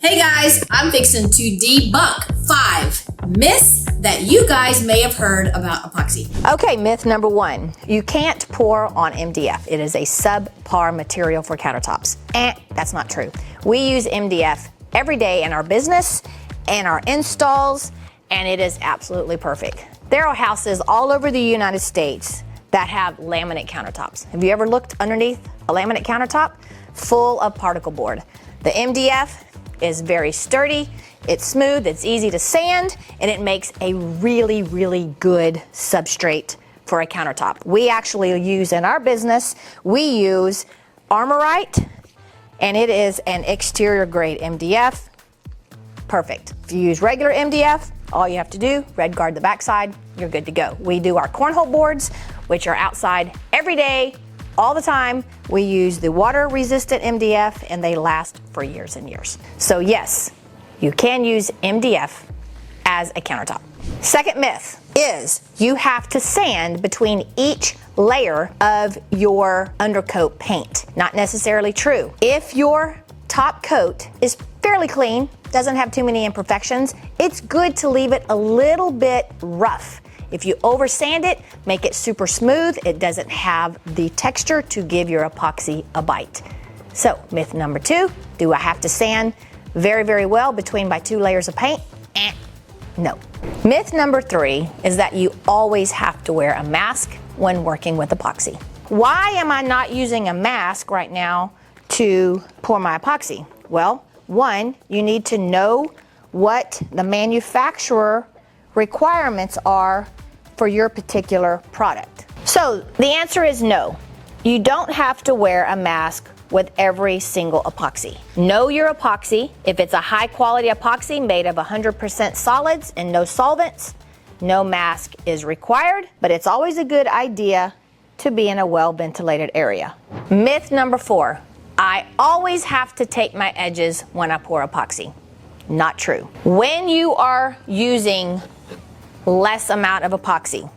Hey guys, I'm fixing to debunk 5 myths that you guys may have heard about epoxy. Okay, myth number 1. You can't pour on MDF. It is a subpar material for countertops. That's not true. We use MDF every day in our business and our installs, and it is absolutely perfect. There are houses all over the United States that have laminate countertops. Have you ever looked underneath a laminate countertop? Full of particle board. The MDF is very sturdy, it's smooth, it's easy to sand, and it makes a really, really good substrate for a countertop. We actually use in our business, we use Armorite, and it is an exterior grade MDF. Perfect. If you use regular MDF, all you have to do, red guard the backside, you're good to go. We do our cornhole boards, which are outside every day, all the time. We use the water resistant MDF and they last for years and years. So yes, you can use MDF as a countertop. Second myth is you have to sand between each layer of your undercoat paint. Not necessarily true. If your top coat is fairly clean, doesn't have too many imperfections, it's good to leave it a little bit rough. If you over sand it, make it super smooth, it doesn't have the texture to give your epoxy a bite. So myth number 2, do I have to sand very, very well between my 2 layers of paint? No. Myth number 3 is that you always have to wear a mask when working with epoxy. Why am I not using a mask right now to pour my epoxy? Well, 1, you need to know what the manufacturer requirements are for your particular product. So the answer is no. You don't have to wear a mask with every single epoxy. Know your epoxy. If it's a high quality epoxy made of 100% solids and no solvents, no mask is required, but it's always a good idea to be in a well ventilated area. Myth number 4, I always have to tape my edges when I pour epoxy. Not true. When you are using less amount of epoxy,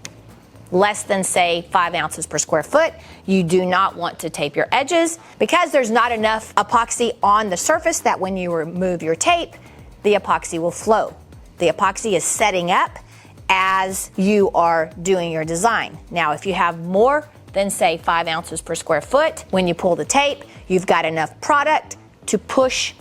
less than say 5 ounces per square foot, you do not want to tape your edges because there's not enough epoxy on the surface that when you remove your tape, the epoxy will flow. The epoxy is setting up as you are doing your design. Now, if you have more than say 5 ounces per square foot, when you pull the tape, you've got enough product to push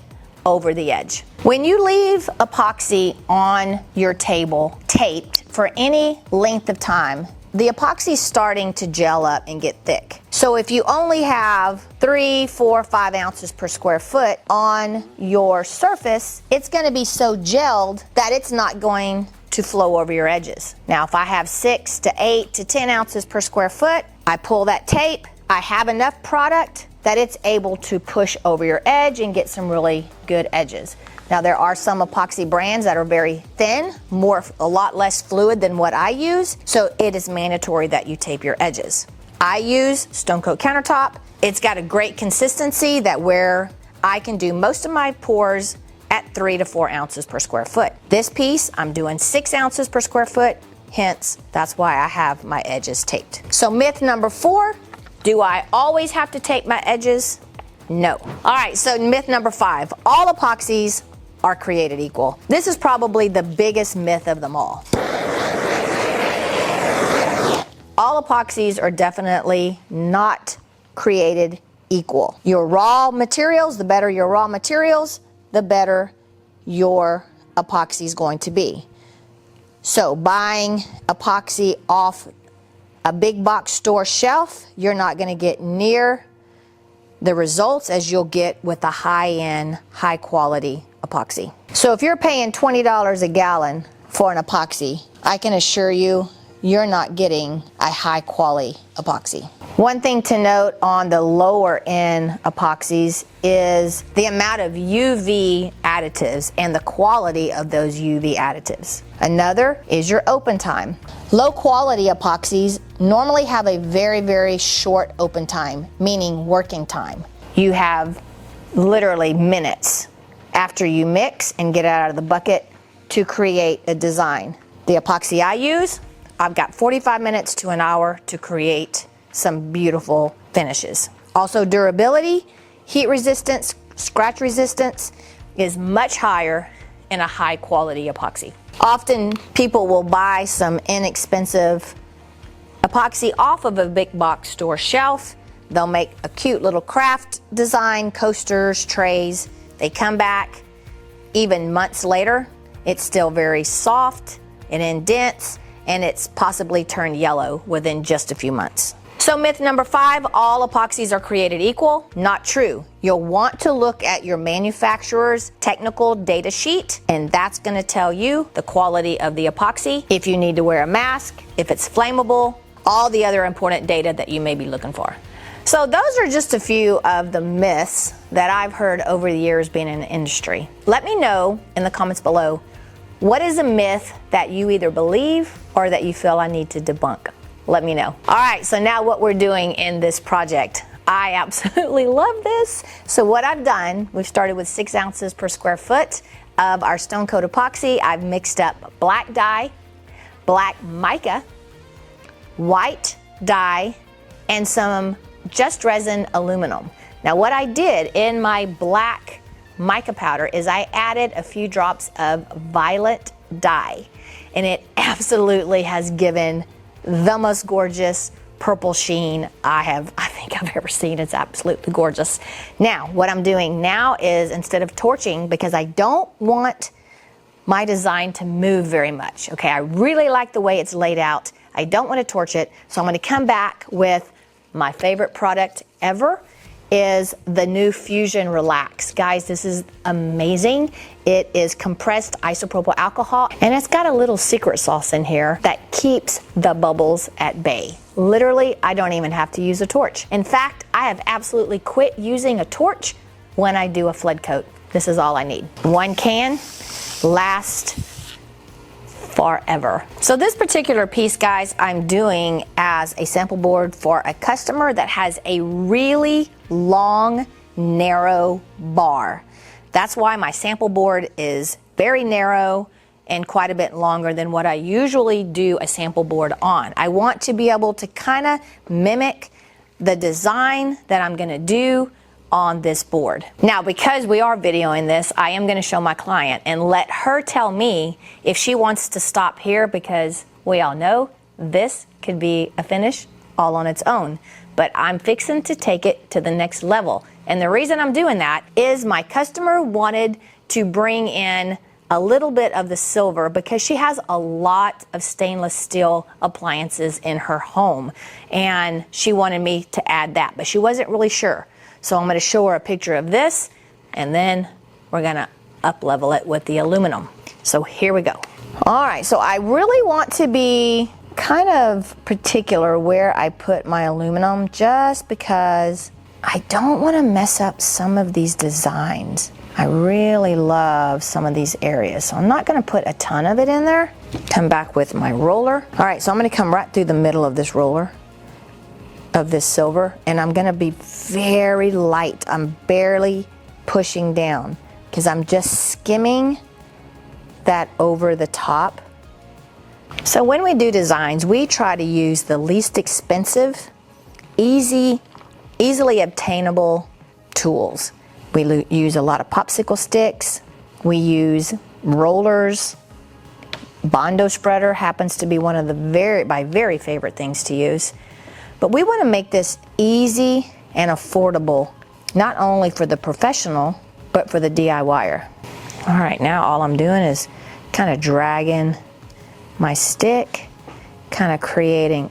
over the edge. When you leave epoxy on your table taped for any length of time, the epoxy is starting to gel up and get thick. So if you only have 3, 4, 5 ounces per square foot on your surface, it's going to be so gelled that it's not going to flow over your edges. Now, if I have 6 to 8 to 10 ounces per square foot, I pull that tape, I have enough product that it's able to push over your edge and get some really good edges. Now, there are some epoxy brands that are very thin, a lot less fluid than what I use, so it is mandatory that you tape your edges. I use Stone Coat Countertop. It's got a great consistency that where I can do most of my pours at 3 to 4 ounces per square foot. This piece, I'm doing 6 ounces per square foot, hence, that's why I have my edges taped. So myth number 4, do I always have to tape my edges? No. All right, so myth number 5, all epoxies are created equal. This is probably the biggest myth of them all. All epoxies are definitely not created equal. Your raw materials, the better your raw materials, the better your epoxy is going to be. So buying epoxy off a big box store shelf, you're not going to get near the results as you'll get with a high-end, high-quality epoxy. So if you're paying $20 a gallon for an epoxy, I can assure you, you're not getting a high-quality epoxy. One thing to note on the lower end epoxies is the amount of UV additives and the quality of those UV additives. Another is your open time. Low quality epoxies normally have a very, very short open time, meaning working time. You have literally minutes after you mix and get it out of the bucket to create a design. The epoxy I use, I've got 45 minutes to an hour to create some beautiful finishes. Also durability, heat resistance, scratch resistance. is much higher in a high quality epoxy. Often people will buy some inexpensive epoxy off of a big box store shelf. They'll make a cute little craft design, coasters, trays. They come back even months later, it's still very soft, it indents, and it's possibly turned yellow within just a few months. So myth number 5, all epoxies are created equal. Not true. You'll want to look at your manufacturer's technical data sheet, and that's going to tell you the quality of the epoxy, if you need to wear a mask, if it's flammable, all the other important data that you may be looking for. So those are just a few of the myths that I've heard over the years being in the industry. Let me know in the comments below, what is a myth that you either believe or that you feel I need to debunk? Let me know. All right, so now what we're doing in this project. I absolutely love this. So what I've done, we've started with 6 ounces per square foot of our stone coat epoxy. I've mixed up black dye, black mica, white dye, and some just resin aluminum. Now what I did in my black mica powder is I added a few drops of violet dye, and it absolutely has given the most gorgeous purple sheen I think I've ever seen. It's absolutely gorgeous. Now, what I'm doing now is, instead of torching, because I don't want my design to move very much, okay? I really like the way it's laid out. I don't want to torch it, so I'm going to come back with my favorite product ever, is the new Fuzion Relax. Guys, this is amazing. It is compressed isopropyl alcohol, and it's got a little secret sauce in here that keeps the bubbles at bay. Literally, I don't even have to use a torch. In fact, I have absolutely quit using a torch when I do a flood coat. This is all I need. 1 can lasts forever. So this particular piece, guys, I'm doing as a sample board for a customer that has a really long, narrow bar. That's why my sample board is very narrow and quite a bit longer than what I usually do a sample board on. I want to be able to kind of mimic the design that I'm going to do on this board. Now, because we are videoing this, I am going to show my client and let her tell me if she wants to stop here, because we all know this could be a finish all on its own. But I'm fixing to take it to the next level. And the reason I'm doing that is my customer wanted to bring in a little bit of the silver because she has a lot of stainless steel appliances in her home. And she wanted me to add that, but she wasn't really sure. So I'm going to show her a picture of this, and then we're going to up level it with the aluminum. So here we go. All right, so I really want to be kind of particular where I put my aluminum, just because I don't want to mess up some of these designs. I really love some of these areas, so I'm not going to put a ton of it in there. Come back with my roller. All right, so I'm going to come right through the middle of this roller of this silver, and I'm going to be very light. I'm barely pushing down because I'm just skimming that over the top. So when we do designs, we try to use the least expensive, easily obtainable tools. We use a lot of popsicle sticks. We use rollers. Bondo spreader happens to be one of the my very favorite things to use. But we want to make this easy and affordable, not only for the professional, but for the DIYer. All right, now all I'm doing is kind of dragging my stick, kind of creating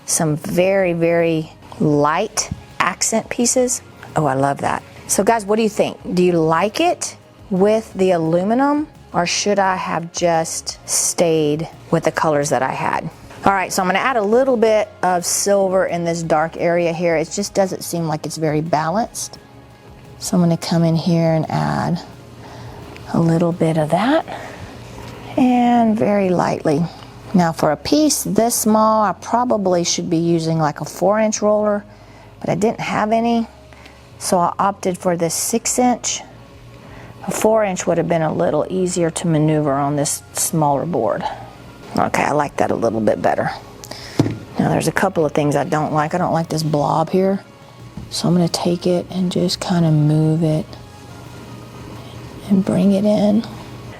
some very, very light accent pieces. Oh, I love that. So guys, what do you think? Do you like it with the aluminum, or should I have just stayed with the colors that I had? All right, so I'm going to add a little bit of silver in this dark area here. It just doesn't seem like it's very balanced. So I'm going to come in here and add a little bit of that, and very lightly. Now for a piece this small, I probably should be using like a 4-inch roller, but I didn't have any, so I opted for this 6-inch. A 4-inch would have been a little easier to maneuver on this smaller board. Okay, I like that a little bit better. Now there's a couple of things I don't like. I don't like this blob here. So I'm going to take it and just kind of move it and bring it in.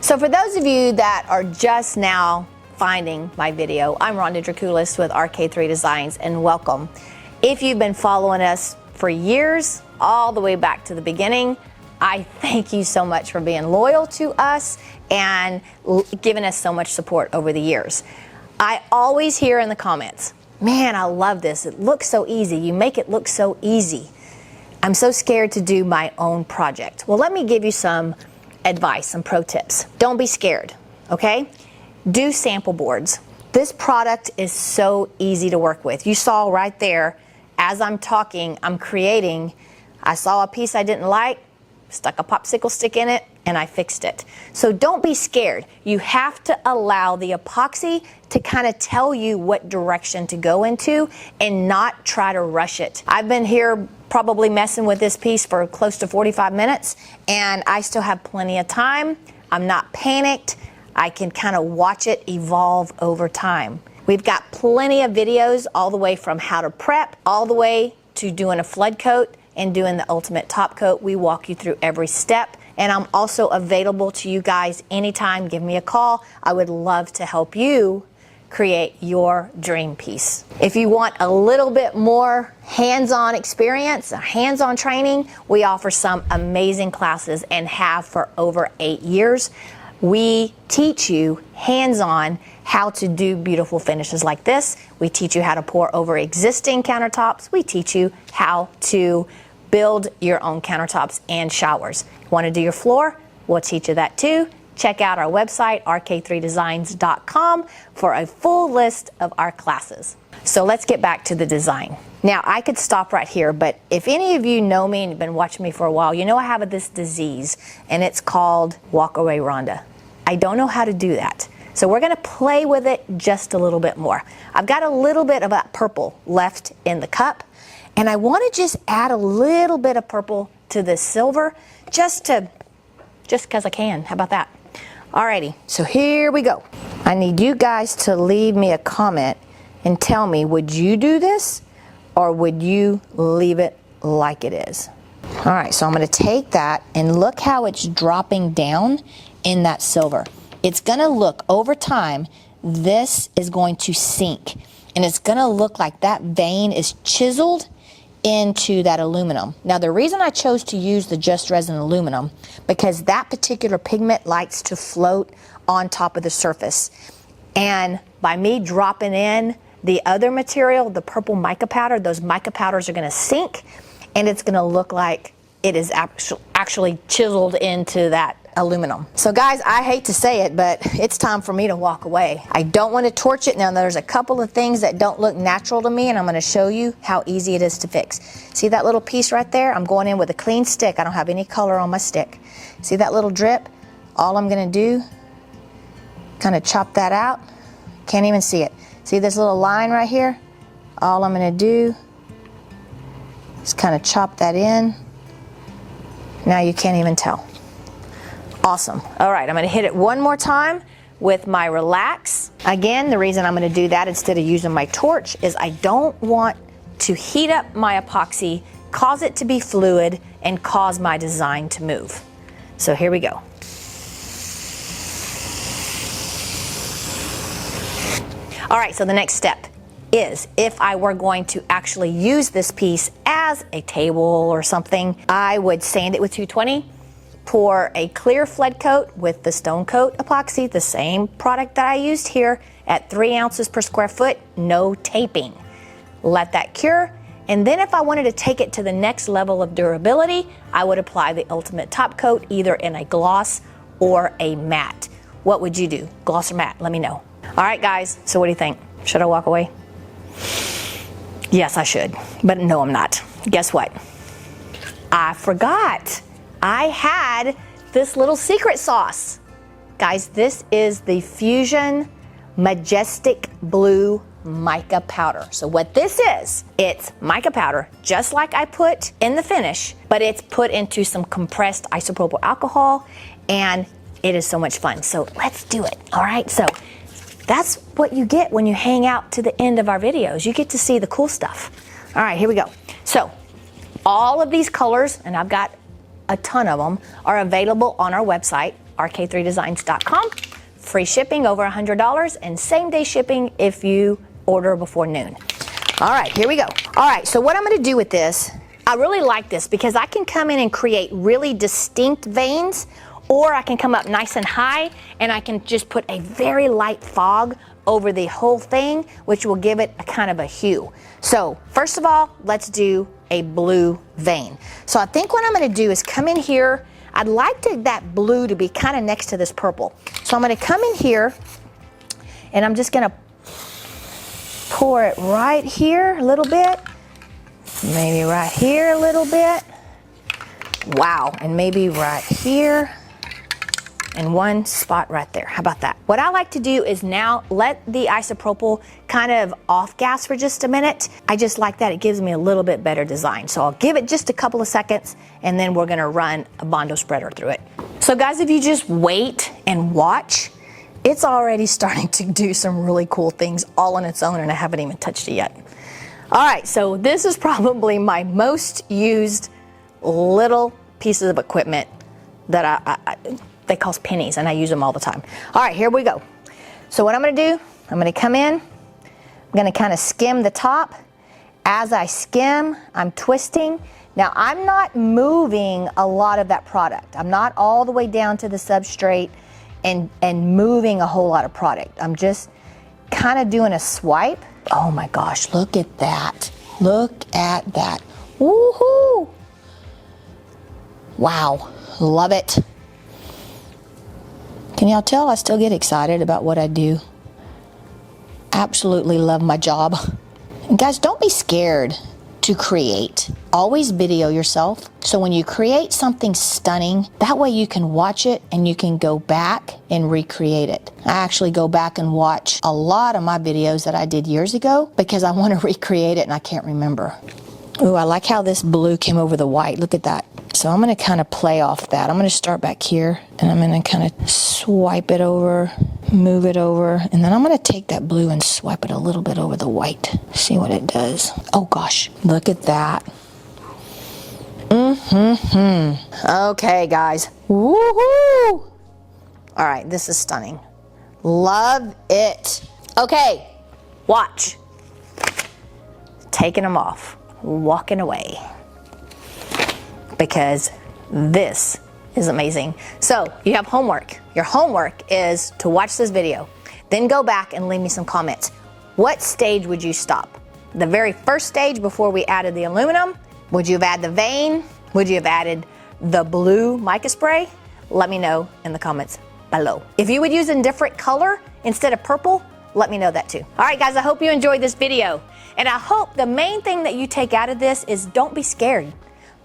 So for those of you that are just now finding my video, I'm Rhonda Draculis with RK3 Designs, and welcome. If you've been following us for years, all the way back to the beginning, I thank you so much for being loyal to us and giving us so much support over the years. I always hear in the comments, man, I love this. It looks so easy. You make it look so easy. I'm so scared to do my own project. Well, let me give you some advice, some pro tips. Don't be scared, okay? Do sample boards. This product is so easy to work with. You saw right there, as I'm talking, I'm creating. I saw a piece I didn't like, stuck a popsicle stick in it, and I fixed it. So don't be scared. You have to allow the epoxy to kind of tell you what direction to go into and not try to rush it. I've been here probably messing with this piece for close to 45 minutes, and I still have plenty of time. I'm not panicked. I can kind of watch it evolve over time. We've got plenty of videos all the way from how to prep, all the way to doing a flood coat and doing the ultimate top coat. We walk you through every step, and I'm also available to you guys anytime. Give me a call. I would love to help you create your dream piece. If you want a little bit more hands-on experience, hands-on training, we offer some amazing classes and have for over 8 years. We teach you hands-on how to do beautiful finishes like this. We teach you how to pour over existing countertops. We teach you how to build your own countertops and showers. Want to do your floor? We'll teach you that too. Check out our website, rk3designs.com, for a full list of our classes. So let's get back to the design. Now, I could stop right here, but if any of you know me and have been watching me for a while, you know I have this disease, and it's called walk away Rhonda. I don't know how to do that. So we're gonna play with it just a little bit more. I've got a little bit of that purple left in the cup, and I wanna just add a little bit of purple to this silver, just because I can. How about that? Alrighty, so here we go. I need you guys to leave me a comment and tell me, would you do this or would you leave it like it is? All right, so I'm gonna take that and look how it's dropping down in that silver. It's gonna look over time, this is going to sink, and it's gonna look like that vein is chiseled into that aluminum. Now, the reason I chose to use the Just Resin aluminum, because that particular pigment likes to float on top of the surface. And by me dropping in the other material, the purple mica powder, those mica powders are gonna sink, and it's gonna look like it is actually chiseled into that aluminum. So guys, I hate to say it, but it's time for me to walk away. I don't want to torch it. Now, there's a couple of things that don't look natural to me, and I'm going to show you how easy it is to fix. See that little piece right there? I'm going in with a clean stick. I don't have any color on my stick. See that little drip? All I'm going to do, kind of chop that out. Can't even see it. See this little line right here? All I'm going to do is kind of chop that in. Now you can't even tell. Awesome. All right, I'm going to hit it one more time with my Relax. Again, the reason I'm going to do that instead of using my torch is I don't want to heat up my epoxy, cause it to be fluid, and cause my design to move. So here we go. All right, so the next step is, if I were going to actually use this piece as a table or something, I would sand it with 220, pour a clear flood coat with the stone coat epoxy, the same product that I used here, at 3 ounces per square foot, no taping. Let that cure, and then if I wanted to take it to the next level of durability, I would apply the ultimate top coat, either in a gloss or a matte. What would you do? Gloss or matte? Let me know. All right, guys, so what do you think? Should I walk away? Yes, I should, but no, I'm not. Guess what? I forgot. I had this little secret sauce. Guys, this is the Fuzion Majestic Blue mica powder. So what this is, it's mica powder, just like I put in the finish, but it's put into some compressed isopropyl alcohol, and it is so much fun. So let's do it, all right? So that's what you get when you hang out to the end of our videos. You get to see the cool stuff. All right, here we go. So all of these colors, and I've got a ton of them, are available on our website, rk3designs.com. Free shipping over $100 and same-day shipping if you order before noon. All right, here we go. All right, so what I'm going to do with this, I really like this because I can come in and create really distinct veins, or I can come up nice and high and I can just put a very light fog over the whole thing, which will give it a kind of a hue. So first of all, let's do a blue vein. So I think what I'm going to do is come in here. I'd like that blue to be kind of next to this purple. So I'm going to come in here and I'm just going to pour it right here a little bit, maybe right here a little bit. Wow, and maybe right here and one spot right there. How about that? What I like to do is now let the isopropyl kind of off gas for just a minute. I just like that. It gives me a little bit better design. So I'll give it just a couple of seconds and then we're gonna run a Bondo spreader through it. So guys, if you just wait and watch, it's already starting to do some really cool things all on its own and I haven't even touched it yet. All right, so this is probably my most used little pieces of equipment that they cost pennies and I use them all the time. All right, here we go. So what I'm gonna do, I'm gonna come in, I'm gonna kind of skim the top. As I skim, I'm twisting. Now I'm not moving a lot of that product. I'm not all the way down to the substrate and moving a whole lot of product. I'm just kind of doing a swipe. Oh my gosh, look at that. Look at that. Woohoo! Wow, love it. Can y'all tell I still get excited about what I do? Absolutely love my job. And guys, don't be scared to create. Always video yourself. So when you create something stunning, that way you can watch it and you can go back and recreate it. I actually go back and watch a lot of my videos that I did years ago because I want to recreate it and I can't remember. Ooh, I like how this blue came over the white. Look at that. So I'm going to kind of play off that. I'm going to start back here and I'm going to kind of swipe it over, move it over, and then I'm going to take that blue and swipe it a little bit over the white. See what it does. Oh gosh, look at that. Okay, guys. Woohoo! All right, this is stunning. Love it. Okay, watch. Taking them off, walking away. Because this is amazing. So you have homework. Your homework is to watch this video, then go back and leave me some comments. What stage would you stop? The very first stage before we added the aluminum? Would you have added the vein? Would you have added the blue mica spray? Let me know in the comments below. If you would use a different color instead of purple, let me know that too. All right, guys, I hope you enjoyed this video. And I hope the main thing that you take out of this is don't be scared.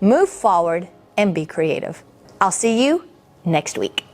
Move forward and be creative. I'll see you next week.